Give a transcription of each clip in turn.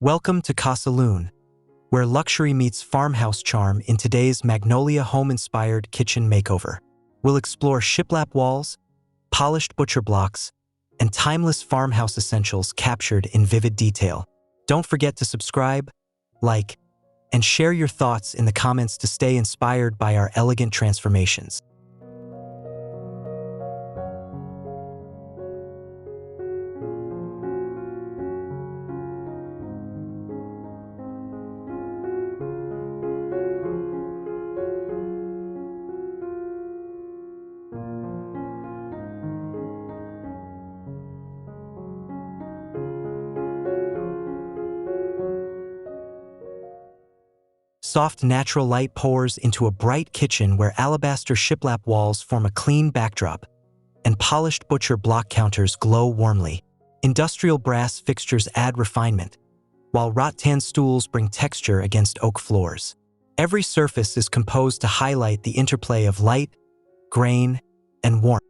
Welcome to Casa Lune, where luxury meets farmhouse charm in today's Magnolia home-inspired kitchen makeover. We'll explore shiplap walls, polished butcher blocks, and timeless farmhouse essentials captured in vivid detail. Don't forget to subscribe, like, and share your thoughts in the comments to stay inspired by our elegant transformations. Soft natural light pours into a bright kitchen where alabaster shiplap walls form a clean backdrop, and polished butcher block counters glow warmly. Industrial brass fixtures add refinement, while rattan stools bring texture against oak floors. Every surface is composed to highlight the interplay of light, grain, and warmth.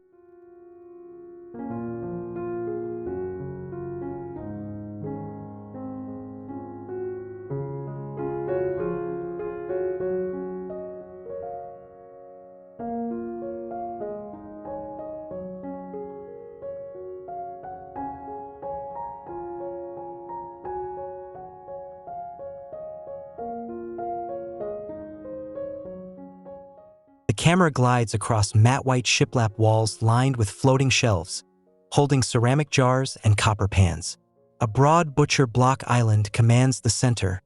The camera glides across matte white shiplap walls lined with floating shelves, holding ceramic jars and copper pans. A broad butcher block island commands the center,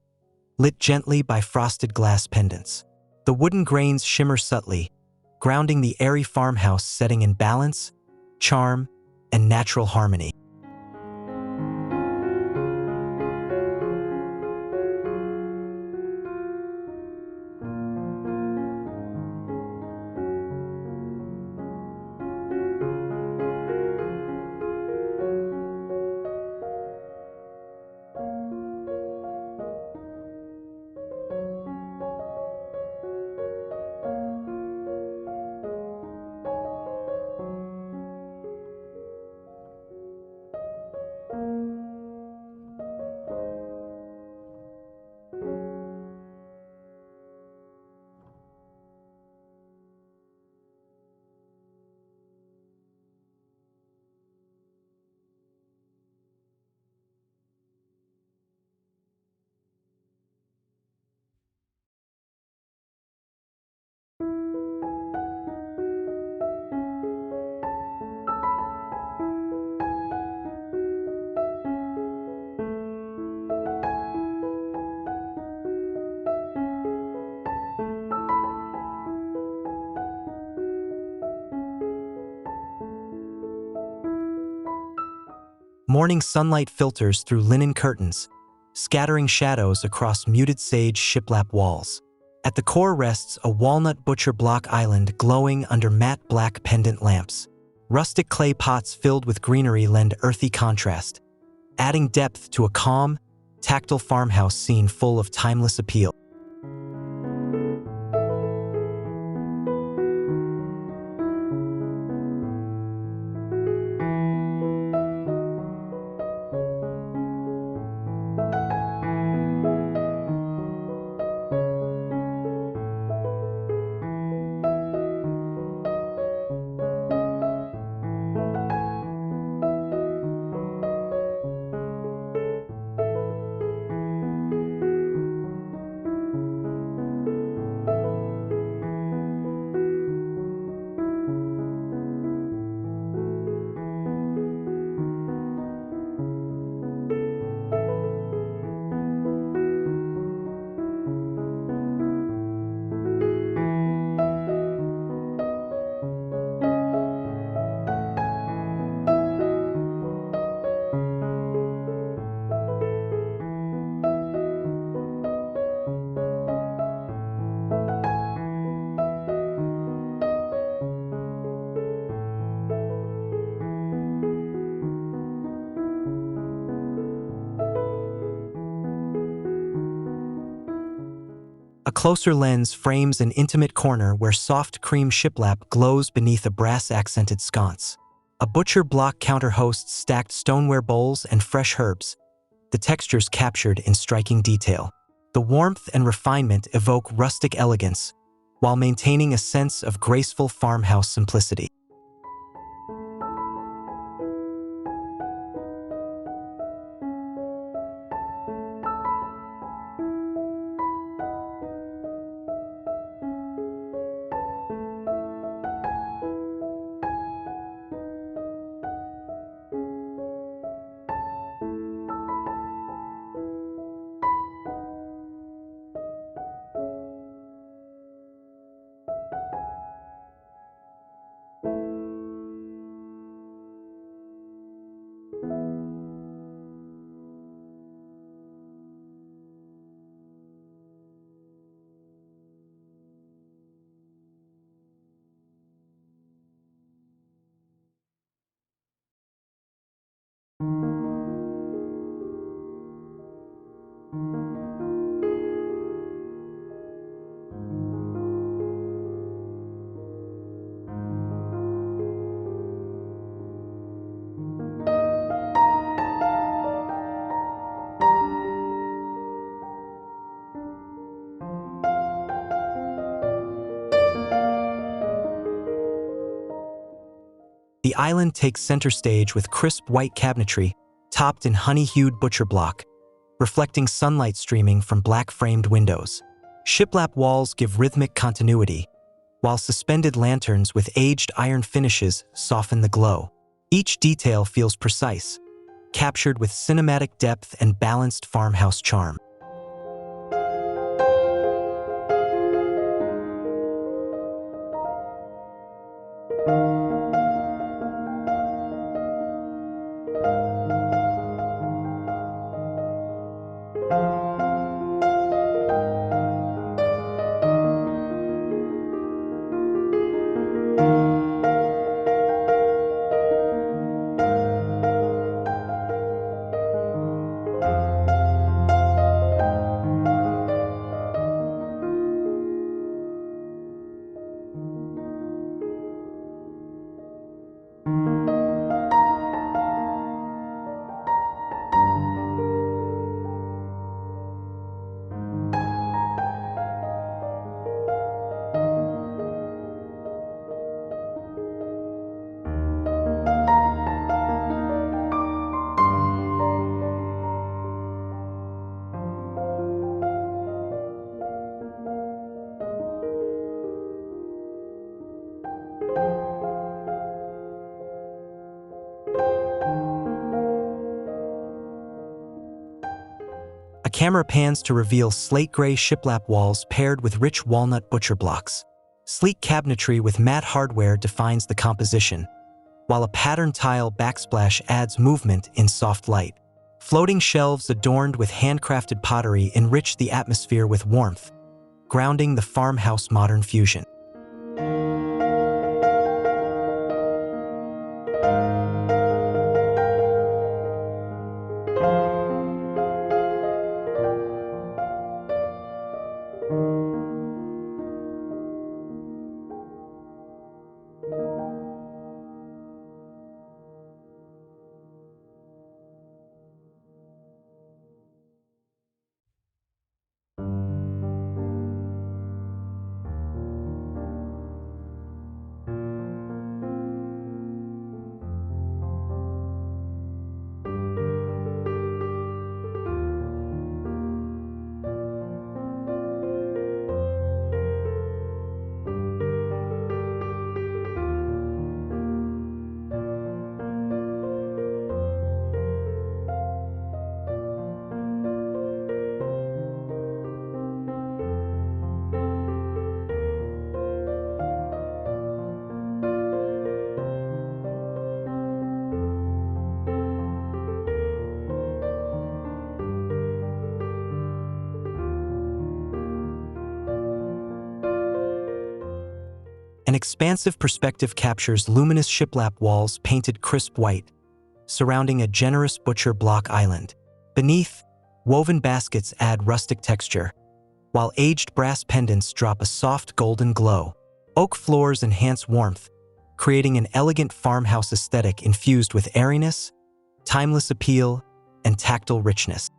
lit gently by frosted glass pendants. The wooden grains shimmer subtly, grounding the airy farmhouse setting in balance, charm, and natural harmony. Morning sunlight filters through linen curtains, scattering shadows across muted sage shiplap walls. At the core rests a walnut butcher block island glowing under matte black pendant lamps. Rustic clay pots filled with greenery lend earthy contrast, adding depth to a calm, tactile farmhouse scene full of timeless appeal. A closer lens frames an intimate corner where soft cream shiplap glows beneath a brass-accented sconce. A butcher block counter hosts stacked stoneware bowls and fresh herbs, the textures captured in striking detail. The warmth and refinement evoke rustic elegance, while maintaining a sense of graceful farmhouse simplicity. The island takes center stage with crisp white cabinetry, topped in honey-hued butcher block, reflecting sunlight streaming from black-framed windows. Shiplap walls give rhythmic continuity, while suspended lanterns with aged iron finishes soften the glow. Each detail feels precise, captured with cinematic depth and balanced farmhouse charm. A camera pans to reveal slate-gray shiplap walls paired with rich walnut butcher blocks. Sleek cabinetry with matte hardware defines the composition, while a pattern tile backsplash adds movement in soft light. Floating shelves adorned with handcrafted pottery enrich the atmosphere with warmth, grounding the farmhouse modern fusion. An expansive perspective captures luminous shiplap walls painted crisp white, surrounding a generous butcher block island. Beneath, woven baskets add rustic texture, while aged brass pendants drop a soft golden glow. Oak floors enhance warmth, creating an elegant farmhouse aesthetic infused with airiness, timeless appeal, and tactile richness.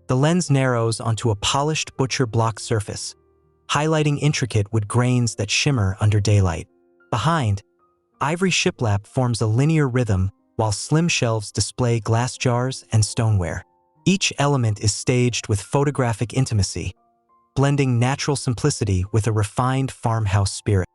The lens narrows onto a polished butcher block surface, highlighting intricate wood grains that shimmer under daylight. Behind, ivory shiplap forms a linear rhythm while slim shelves display glass jars and stoneware. Each element is staged with photographic intimacy, blending natural simplicity with a refined farmhouse spirit.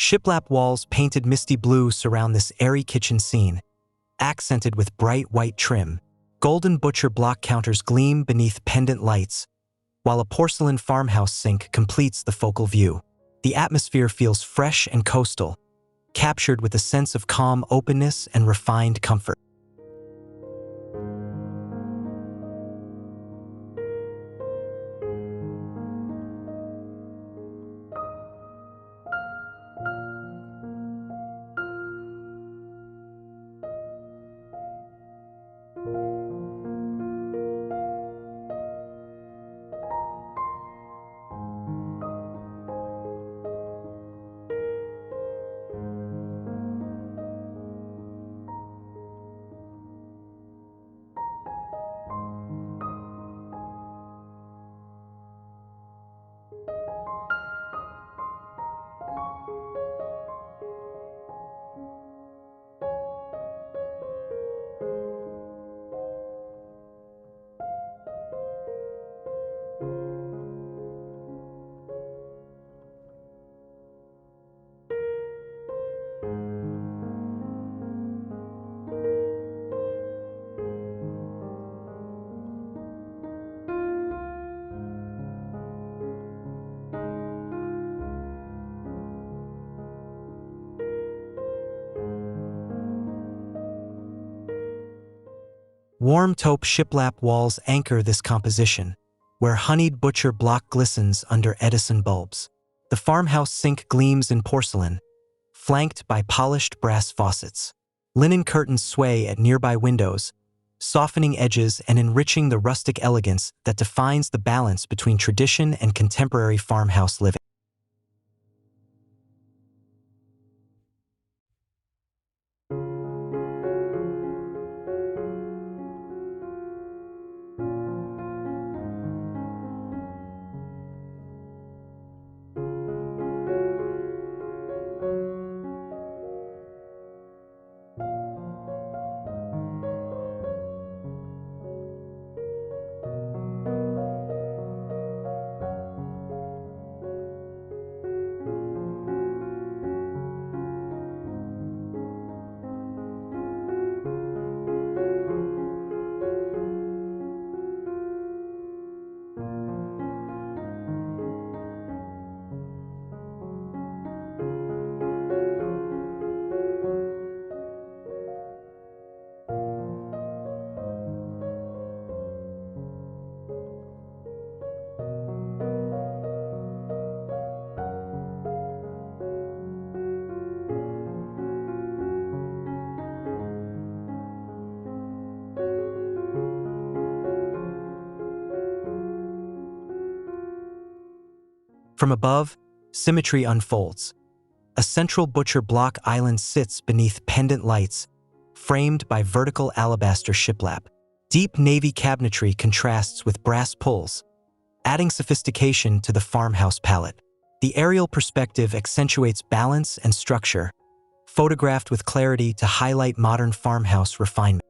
Shiplap walls painted misty blue surround this airy kitchen scene, accented with bright white trim. Golden butcher block counters gleam beneath pendant lights, while a porcelain farmhouse sink completes the focal view. The atmosphere feels fresh and coastal, captured with a sense of calm openness and refined comfort. Warm taupe shiplap walls anchor this composition, where honeyed butcher block glistens under Edison bulbs. The farmhouse sink gleams in porcelain, flanked by polished brass faucets. Linen curtains sway at nearby windows, softening edges and enriching the rustic elegance that defines the balance between tradition and contemporary farmhouse living. From above, symmetry unfolds. A central butcher block island sits beneath pendant lights, framed by vertical alabaster shiplap. Deep navy cabinetry contrasts with brass pulls, adding sophistication to the farmhouse palette. The aerial perspective accentuates balance and structure, photographed with clarity to highlight modern farmhouse refinement.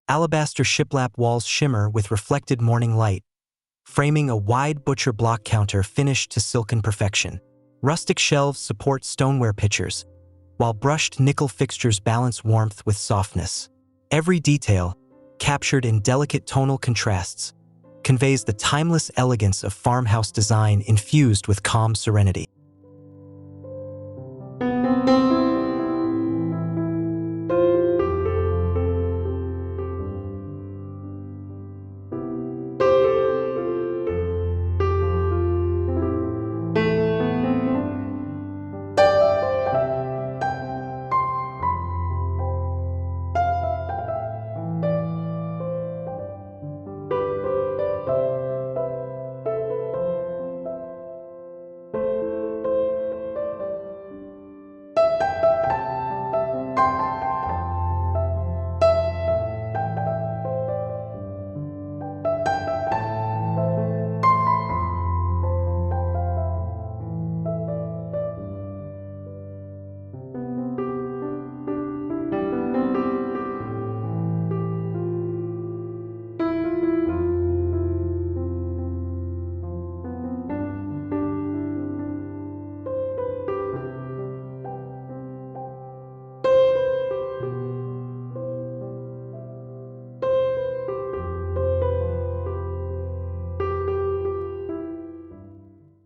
Alabaster shiplap walls shimmer with reflected morning light, framing a wide butcher block counter finished to silken perfection. Rustic shelves support stoneware pitchers, while brushed nickel fixtures balance warmth with softness. Every detail, captured in delicate tonal contrasts, conveys the timeless elegance of farmhouse design infused with calm serenity.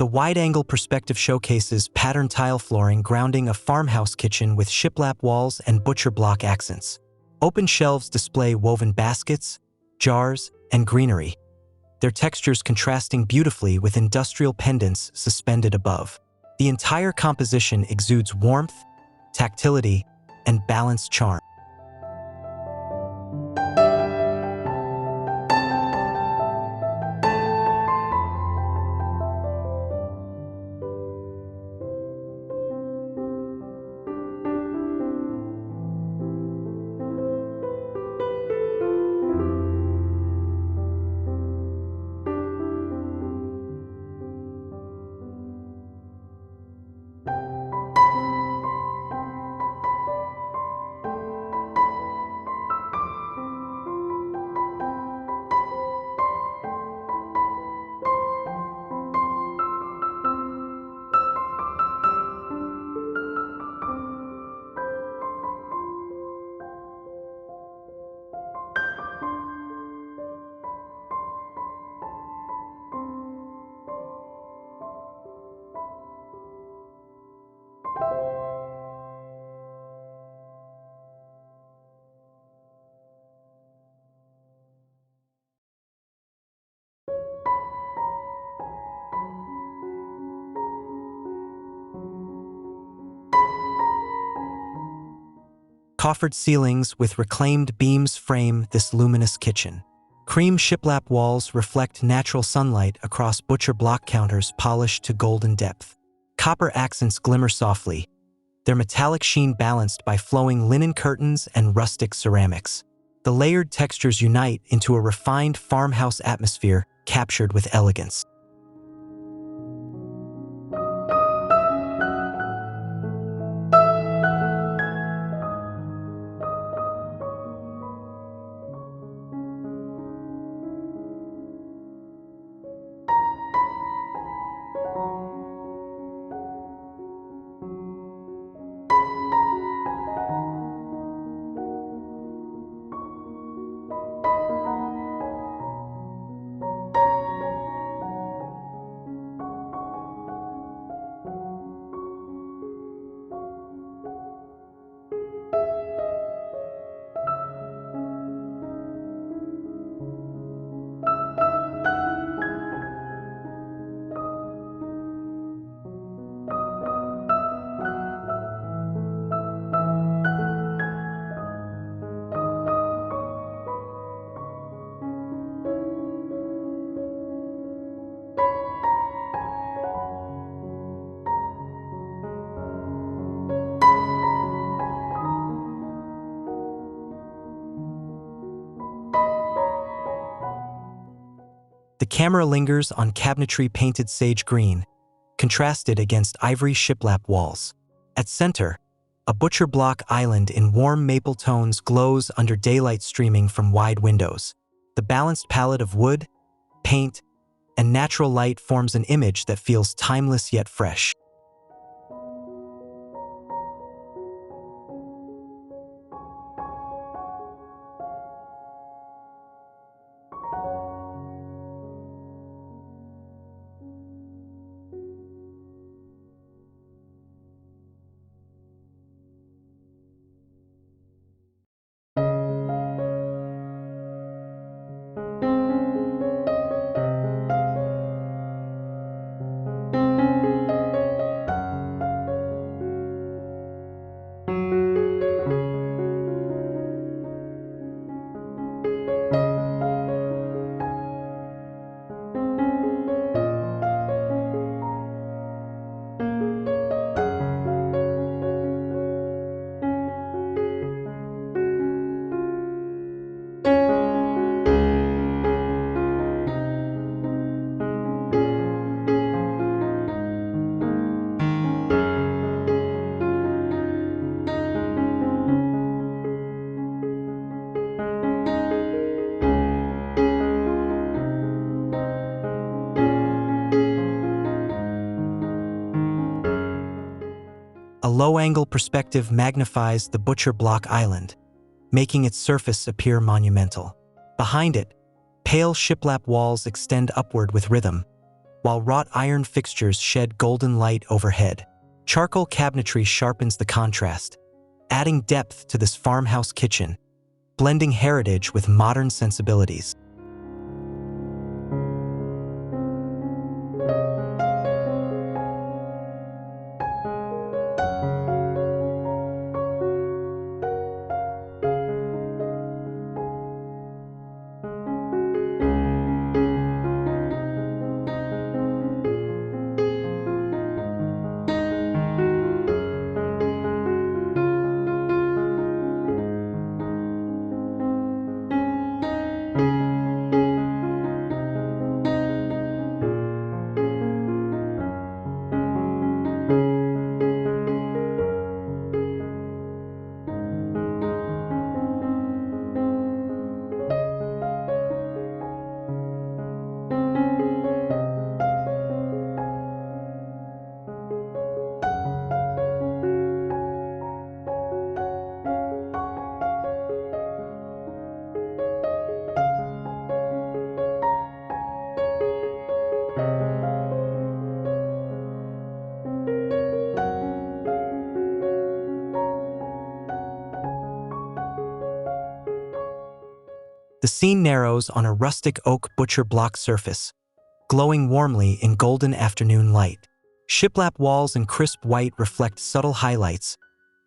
The wide-angle perspective showcases patterned tile flooring grounding a farmhouse kitchen with shiplap walls and butcher block accents. Open shelves display woven baskets, jars, and greenery, their textures contrasting beautifully with industrial pendants suspended above. The entire composition exudes warmth, tactility, and balanced charm. Coffered ceilings with reclaimed beams frame this luminous kitchen. Cream shiplap walls reflect natural sunlight across butcher block counters polished to golden depth. Copper accents glimmer softly, their metallic sheen balanced by flowing linen curtains and rustic ceramics. The layered textures unite into a refined farmhouse atmosphere captured with elegance. The camera lingers on cabinetry painted sage green, contrasted against ivory shiplap walls. At center, a butcher block island in warm maple tones glows under daylight streaming from wide windows. The balanced palette of wood, paint, and natural light forms an image that feels timeless yet fresh. A low-angle perspective magnifies the butcher block island, making its surface appear monumental. Behind it, pale shiplap walls extend upward with rhythm, while wrought iron fixtures shed golden light overhead. Charcoal cabinetry sharpens the contrast, adding depth to this farmhouse kitchen, blending heritage with modern sensibilities. The scene narrows on a rustic oak butcher block surface, glowing warmly in golden afternoon light. Shiplap walls and crisp white reflect subtle highlights,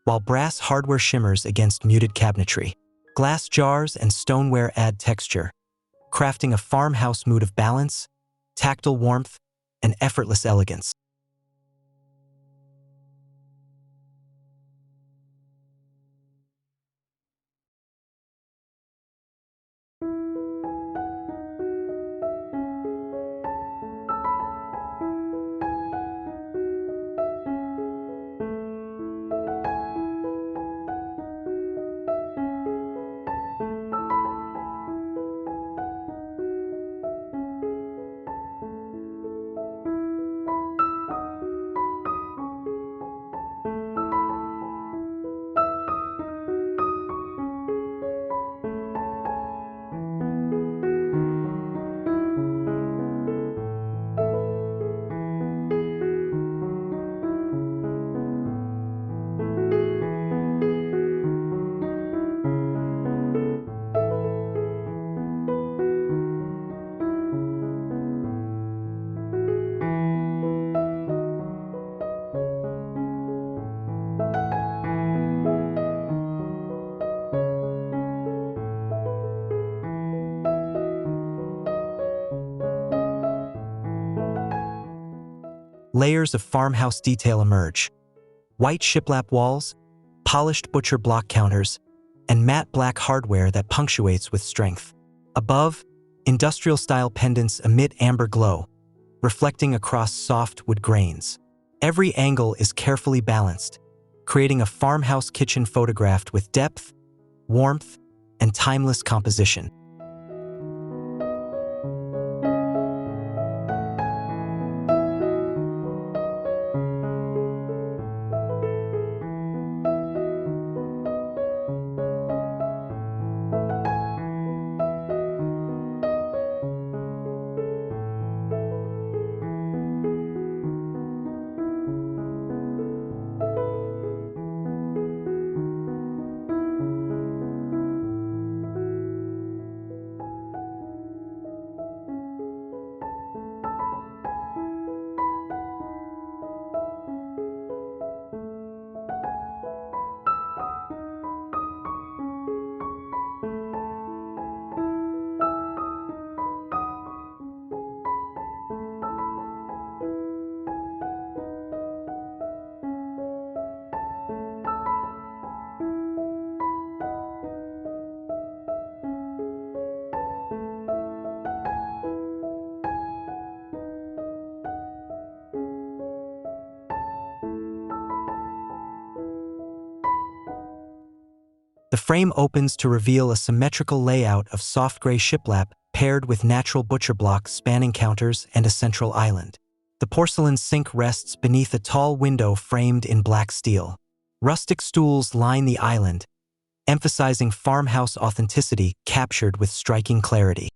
while brass hardware shimmers against muted cabinetry. Glass jars and stoneware add texture, crafting a farmhouse mood of balance, tactile warmth, and effortless elegance. layers of farmhouse detail emerge. White shiplap walls, polished butcher block counters, and matte black hardware that punctuates with strength. Above, industrial-style pendants emit amber glow, reflecting across soft wood grains. Every angle is carefully balanced, creating a farmhouse kitchen photographed with depth, warmth, and timeless composition. The frame opens to reveal a symmetrical layout of soft gray shiplap paired with natural butcher blocks spanning counters and a central island. The porcelain sink rests beneath a tall window framed in black steel. Rustic stools line the island, emphasizing farmhouse authenticity captured with striking clarity.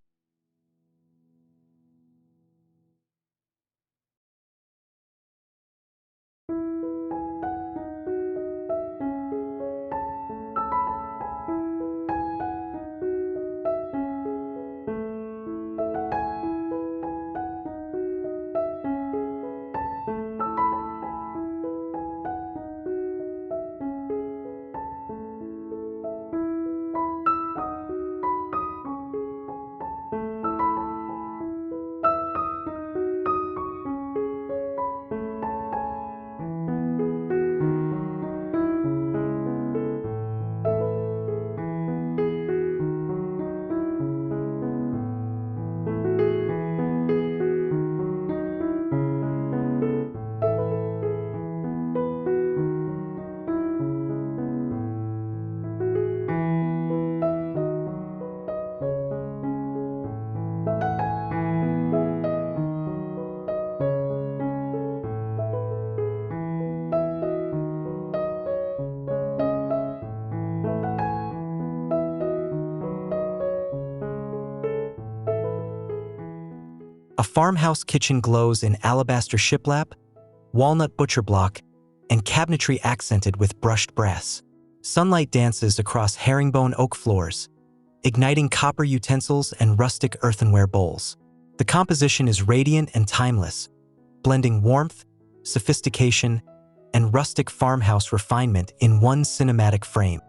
A farmhouse kitchen glows in alabaster shiplap, walnut butcher block, and cabinetry accented with brushed brass. Sunlight dances across herringbone oak floors, igniting copper utensils and rustic earthenware bowls. The composition is radiant and timeless, blending warmth, sophistication, and rustic farmhouse refinement in one cinematic frame.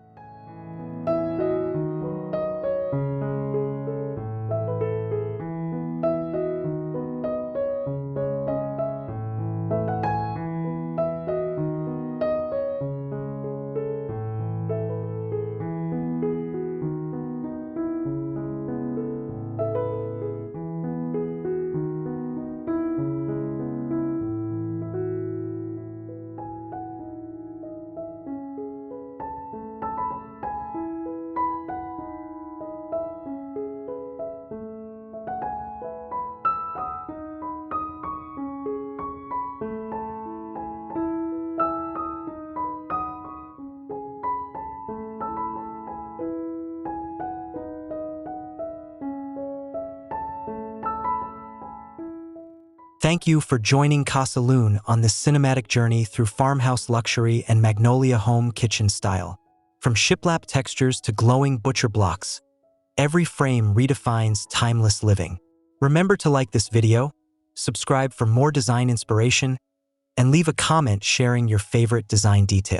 Thank you for joining Casa Lune on this cinematic journey through farmhouse luxury and Magnolia home kitchen style. From shiplap textures to glowing butcher blocks, every frame redefines timeless living. Remember to like this video, subscribe for more design inspiration, and leave a comment sharing your favorite design detail.